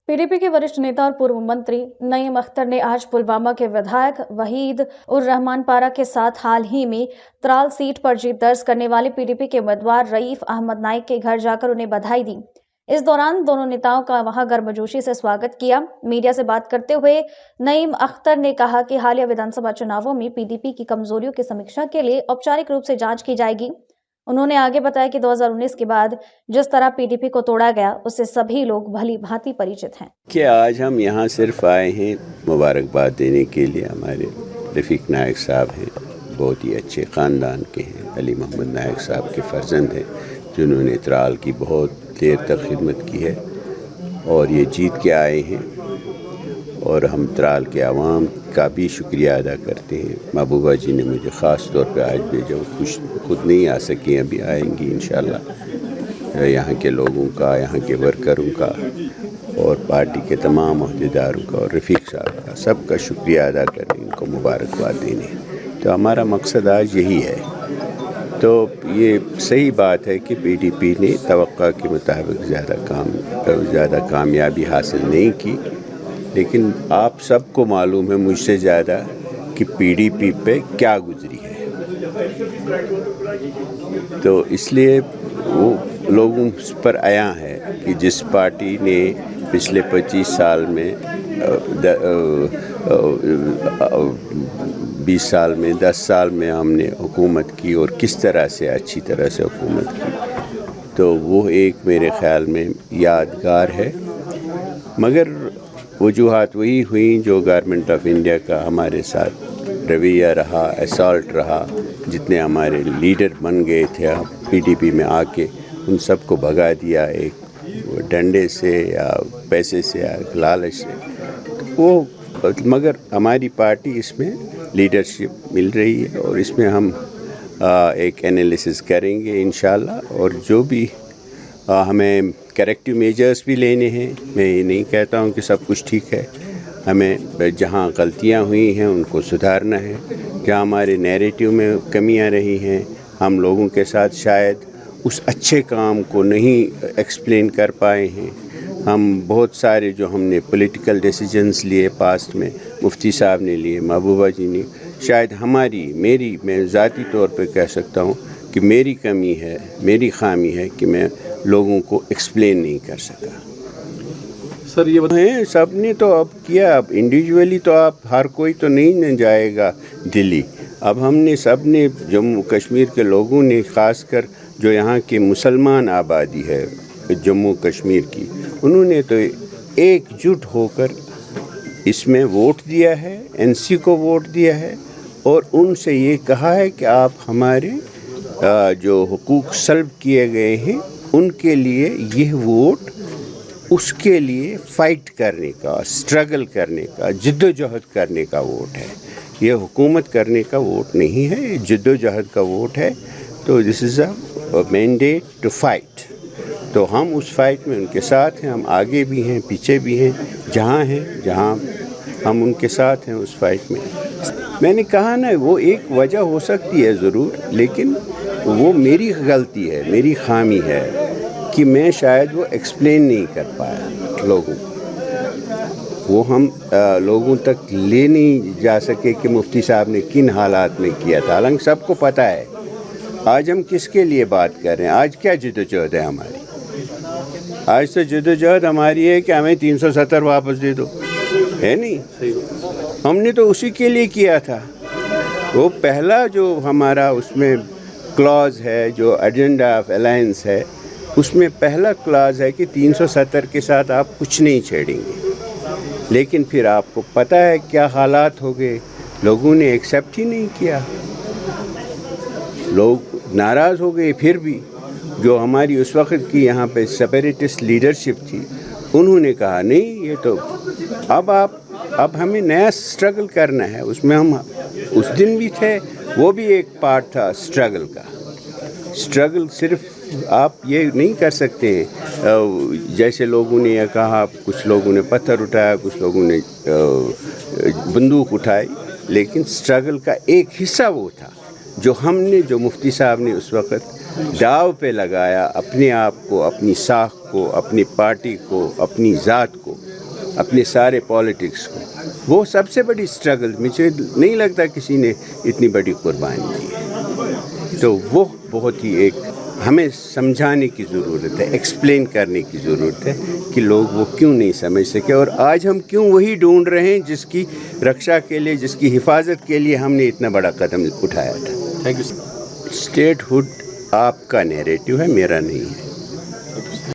PDP के वरिष्ठ नेता और पूर्व मंत्री नईम अख्तर ने आज पुलवामा के विधायक वहीद उर रहमान पारा के साथ हाल ही में त्राल सीट पर जीत दर्ज करने वाले पीडीपी के उम्मीदवार रईफ अहमद नाइक के घर जाकर उन्हें बधाई दी। इस दौरान दोनों नेताओं का वहां गर्मजोशी से स्वागत किया। मीडिया से बात करते हुए नईम अख्तर ने कहा कि हालिया विधानसभा चुनावों में पीडीपी की कमजोरियों की समीक्षा के लिए औपचारिक रूप से जांच की जाएगी। उन्होंने आगे बताया कि 2019 के बाद जिस तरह पीडीपी को तोड़ा गया उससे सभी लोग भली भांति परिचित हैं। कि आज हम यहाँ सिर्फ आए हैं मुबारकबाद देने के लिए। हमारे रफ़ीक नायक साहब हैं, बहुत ही अच्छे ख़ानदान के हैं, अली मोहम्मद नायक साहब के फ़र्जंद हैं, जिन्होंने त्राल की बहुत देर तक खिदमत की है और ये जीत के आए हैं। और हम त्राल के आवाम का भी शुक्रिया अदा करते हैं। महबूबा जी ने मुझे ख़ास तौर पे आज भेजा, खुद नहीं आ सकी, अभी आएंगी इंशाल्लाह। यहाँ के लोगों का, यहाँ के वर्करों का और पार्टी के तमाम अहदेदारों का और रफ़ीक साहब का, सबका शुक्रिया अदा करने, इनको मुबारकबाद देने। तो हमारा मकसद आज यही है। तो ये सही बात है कि पीडीपी ने तवक्का के मुताबिक ज़्यादा कामयाबी हासिल नहीं की, लेकिन आप सबको मालूम है मुझसे ज़्यादा कि पीडीपी पे क्या गुजरी है। तो इसलिए वो लोगों पर आया है कि जिस पार्टी ने पिछले 25 साल में 20 साल में 10 साल में हमने हुकूमत की और किस तरह से अच्छी तरह से हुकूमत की, तो वो एक मेरे ख़्याल में यादगार है। मगर वजूहात वही हुई जो गवर्नमेंट ऑफ इंडिया का हमारे साथ रवैया रहा, असॉल्ट रहा। जितने हमारे लीडर बन गए थे पीडीपी में आके, उन सबको भगा दिया एक डंडे से या पैसे से या लालच से। वो मगर हमारी पार्टी इसमें लीडरशिप मिल रही है और इसमें हम एक एनालिसिस करेंगे इंशाल्लाह। और जो भी हमें करेक्टिव मेजर्स भी लेने हैं। मैं ये नहीं कहता हूँ कि सब कुछ ठीक है, हमें जहाँ गलतियाँ हुई हैं उनको सुधारना है। जहाँ हमारे नैरेटिव में कमियाँ रही हैं, हम लोगों के साथ शायद उस अच्छे काम को नहीं एक्सप्लेन कर पाए हैं। हम बहुत सारे जो हमने पॉलिटिकल डिसीजंस लिए पास्ट में, मुफ्ती साहब ने लिए, महबूबा जी ने, शायद मैं ज़ाती तौर पे कह सकता हूँ कि मेरी कमी है, मेरी खामी है कि मैं लोगों को एक्सप्लेन नहीं कर सका। सर ये बताएं, सब ने तो अब किया, अब इंडिविजुअली तो आप हर कोई तो नहीं न जाएगा दिल्ली। अब हमने सब ने, जम्मू कश्मीर के लोगों ने, ख़ासकर जो यहाँ की मुसलमान आबादी है जम्मू कश्मीर की, उन्होंने तो एकजुट होकर इसमें वोट दिया है, एनसी को वोट दिया है और उनसे ये कहा है कि आप हमारे जो हुकूक सल्ब किए गए हैं उनके लिए यह वोट, उसके लिए फ़ाइट करने का, स्ट्रगल करने का, जिद्दोजहद करने का वोट है। ये हुकूमत करने का वोट नहीं है, ये जिद्दोजहद का वोट है। तो this is a mandate to fight. तो हम उस फाइट में उनके साथ हैं, हम आगे भी हैं, पीछे भी हैं, जहाँ हम उनके साथ हैं उस फाइट में। मैंने कहा ना, वो एक वजह हो सकती है ज़रूर, लेकिन वो मेरी गलती है, मेरी खामी है कि मैं शायद वो एक्सप्लेन नहीं कर पाया लोगों को। वो हम लोगों तक ले नहीं जा सके कि मुफ्ती साहब ने किन हालात में किया था। हालांकि सबको पता है आज हम किसके लिए बात कर रहे हैं। आज क्या जद्दोजहद है हमारी? आज तो जद्दोजहद हमारी है कि हमें 370 वापस दे दो, है नहीं? हमने तो उसी के लिए किया था। वो पहला जो हमारा उसमें क्लॉज है, जो एजेंडा ऑफ अलायंस है, उसमें पहला क्लॉज है कि 370 के साथ आप कुछ नहीं छेड़ेंगे। लेकिन फिर आपको पता है क्या हालात हो गए, लोगों ने एक्सेप्ट ही नहीं किया, लोग नाराज़ हो गए। फिर भी जो हमारी उस वक्त की यहाँ पे सेपरेटिस्ट लीडरशिप थी, उन्होंने कहा नहीं, ये तो अब हमें नया स्ट्रगल करना है। उसमें हम उस दिन भी थे, वो भी एक पार्ट था स्ट्रगल का। स्ट्रगल सिर्फ आप ये नहीं कर सकते हैं जैसे लोगों ने यह कहा, कुछ लोगों ने पत्थर उठाया, कुछ लोगों ने बंदूक उठाई, लेकिन स्ट्रगल का एक हिस्सा वो था जो मुफ्ती साहब ने उस वक़्त दाव पे लगाया, अपने आप को, अपनी साख को, अपनी पार्टी को, अपनी ज़ात को। अपने सारे पॉलिटिक्स को, वो सबसे बड़ी स्ट्रगल, मुझे नहीं लगता किसी ने इतनी बड़ी कुर्बानी दी है। तो वो बहुत ही एक हमें समझाने की ज़रूरत है, एक्सप्लेन करने की ज़रूरत है कि लोग वो क्यों नहीं समझ सके, और आज हम क्यों वही ढूंढ रहे हैं जिसकी रक्षा के लिए, जिसकी हिफाजत के लिए हमने इतना बड़ा कदम उठाया था। Thank you. स्टेटहुड आपका नैरेटिव है, मेरा नहीं है।